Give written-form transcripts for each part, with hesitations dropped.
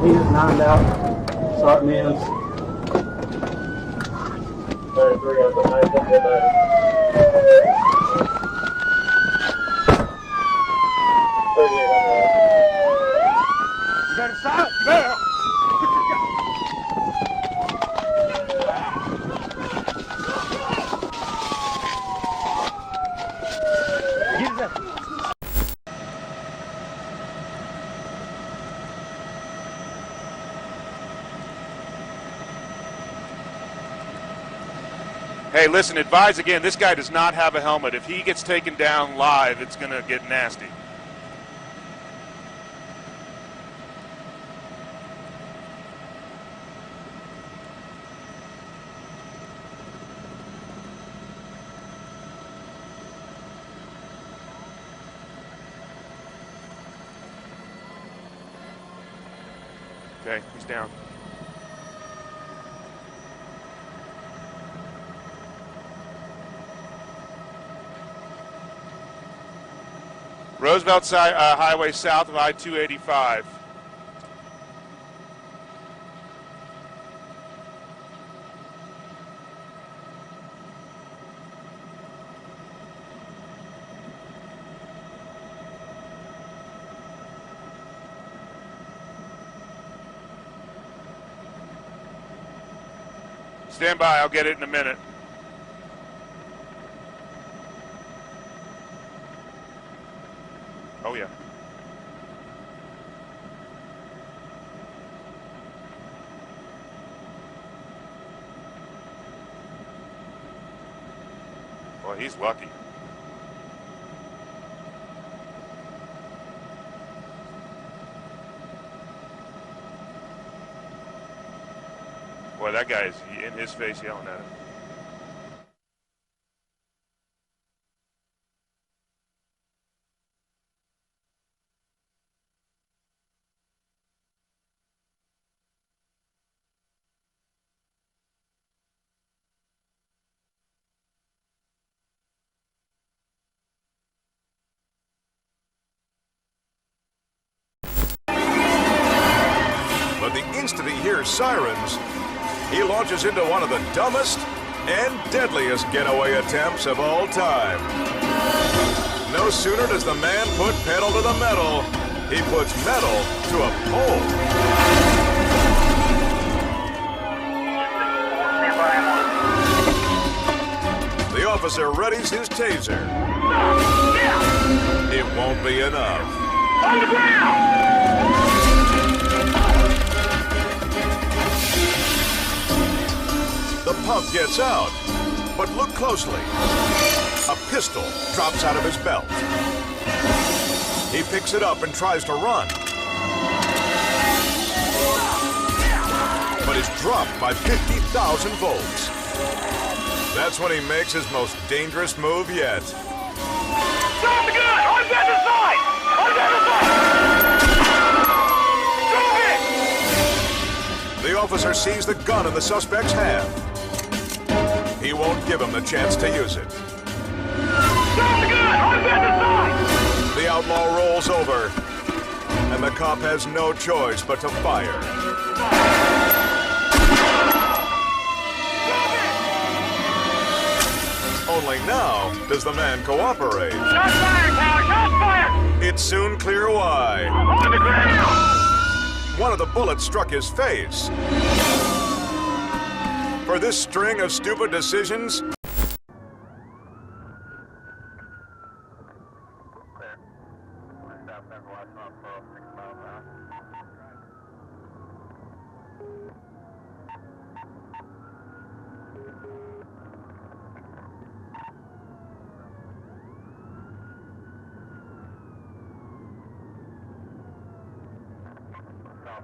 He is 9'd out. Start mins. 33 on the 9th and the 9th. You better stop. You better. Get that. Hey, listen, advise again, this guy does not have a helmet. If he gets taken down live, it's going to get nasty. Okay, he's down. Roosevelt Highway south of I-285. Stand by, I'll get it in a minute. Oh, yeah. Well, he's lucky. Boy, that guy is in his face yelling at him. But the instant he hears sirens, he launches into one of the dumbest and deadliest getaway attempts of all time. No sooner does the man put pedal to the metal, he puts metal to a pole. The officer readies his taser. It won't be enough. On the ground! The pump gets out, but look closely. A pistol drops out of his belt. He picks it up and tries to run, but is dropped by 50,000 volts. That's when he makes his most dangerous move yet. Drop the gun! On the other side! On the other side! Drop it! The officer sees the gun in the suspect's hand. He won't give him the chance to use it. Drop the gun! On the other side! The outlaw rolls over, and the cop has no choice but to fire. Only now does the man cooperate. Shots fired, Tower! Shots fired! It's soon clear why. On the ground! One of the bullets struck his face. For this string of stupid decisions,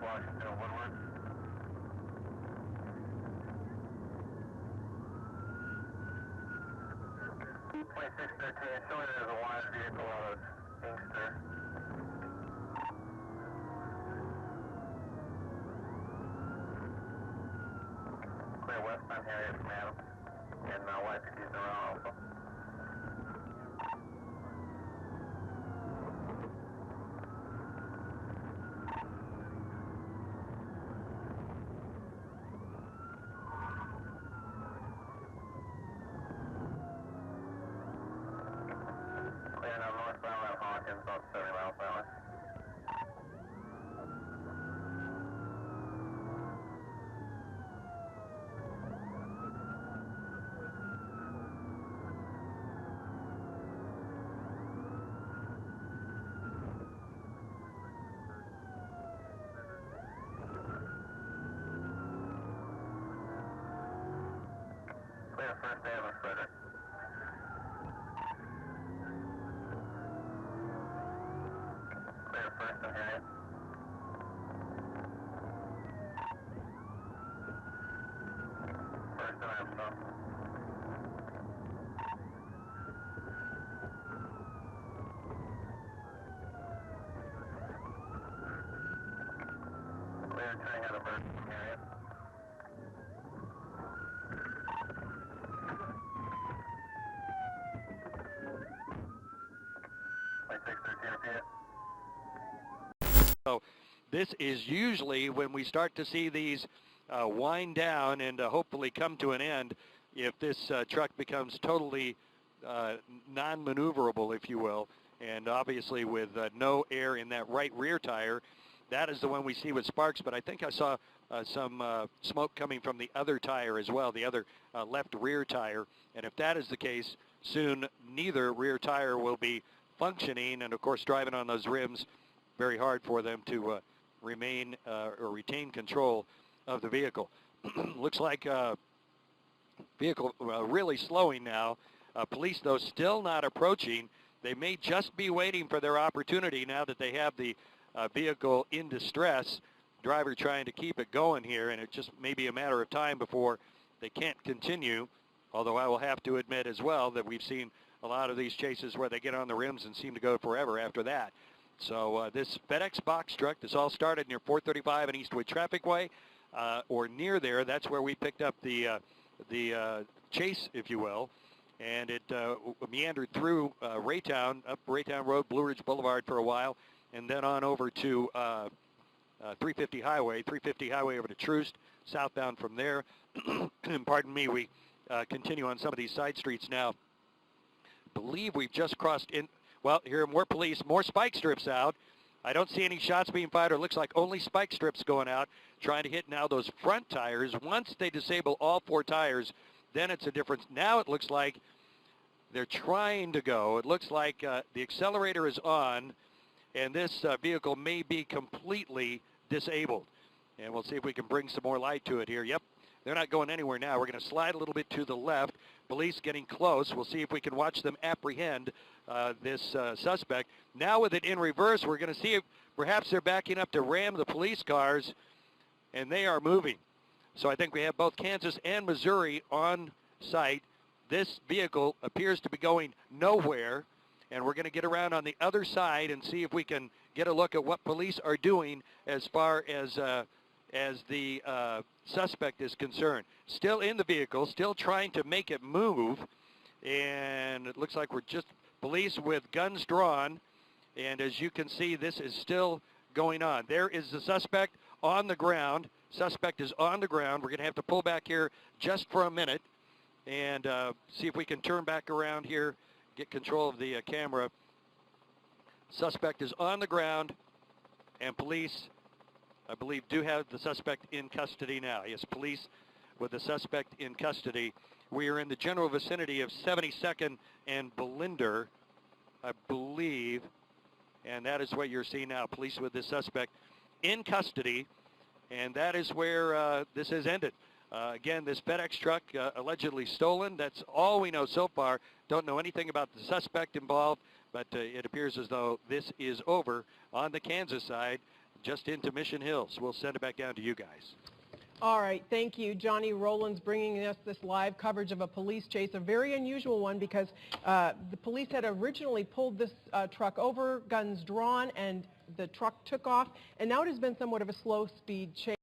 Washington, Woodward. 2613, showing there's a wide vehicle out of Inkster. Clear westbound area from Adams, and YPD's around also. about 70 miles an hour. Clear first ambulance, Frederick. Clear first and Harriet. First and Armstrong. Clear turning out of Burton and Harriet. So this is usually when we start to see these wind down and hopefully come to an end if this truck becomes totally non-maneuverable, if you will, and obviously with no air in that right rear tire. That is the one we see with sparks, but I think I saw some smoke coming from the other tire as well, the other left rear tire. And if that is the case, soon neither rear tire will be functioning, and of course driving on those rims, very hard for them to remain or retain control of the vehicle. Looks like vehicle really slowing now. Police, though, still not approaching. They may just be waiting for their opportunity now that they have the vehicle in distress. Driver trying to keep it going here, and it just may be a matter of time before they can't continue. Although I will have to admit as well that we've seen a lot of these chases where they get on the rims and seem to go forever after that. So this FedEx box truck, this all started near 435 and Eastwood Trafficway, or near there. That's where we picked up the chase, if you will. And it meandered through Raytown, up Raytown Road, Blue Ridge Boulevard for a while, and then on over to 350 Highway over to Troost, southbound from there. Pardon me, we continue on some of these side streets now. Believe we've just crossed in. Well, here are more police, more spike strips out. I don't see any shots being fired. It looks like only spike strips going out, trying to hit now those front tires. Once they disable all four tires, then it's a difference. Now it looks like they're trying to go. It looks like the accelerator is on, and this vehicle may be completely disabled. And we'll see if we can bring some more light to it here. Yep, they're not going anywhere now. We're going to slide a little bit to the left. Police getting close. We'll see if we can watch them apprehend this suspect. Now with it in reverse, we're going to see if perhaps they're backing up to ram the police cars, and they are moving. So I think we have both Kansas and Missouri on site. This vehicle appears to be going nowhere, and we're going to get around on the other side and see if we can get a look at what police are doing as far as the suspect is concerned. Still in the vehicle, still trying to make it move, and it looks like we're just police with guns drawn, and as you can see, this is still going on. There is the suspect on the ground. Suspect is on the ground. We're going to have to pull back here just for a minute and see if we can turn back around here, get control of the camera. Suspect is on the ground, and police, I believe, do have the suspect in custody now. Yes, police with the suspect in custody. We are in the general vicinity of 72nd and Belinder, I believe, and that is what you're seeing now. Police with the suspect in custody, and that is where this has ended. Again, this FedEx truck allegedly stolen. That's all we know so far. Don't know anything about the suspect involved, but it appears as though this is over on the Kansas side, just into Mission Hills. We'll send it back down to you guys. All right, thank you. Johnny Rowland's bringing us this live coverage of a police chase, a very unusual one because the police had originally pulled this truck over, guns drawn, and the truck took off, and now it has been somewhat of a slow speed chase.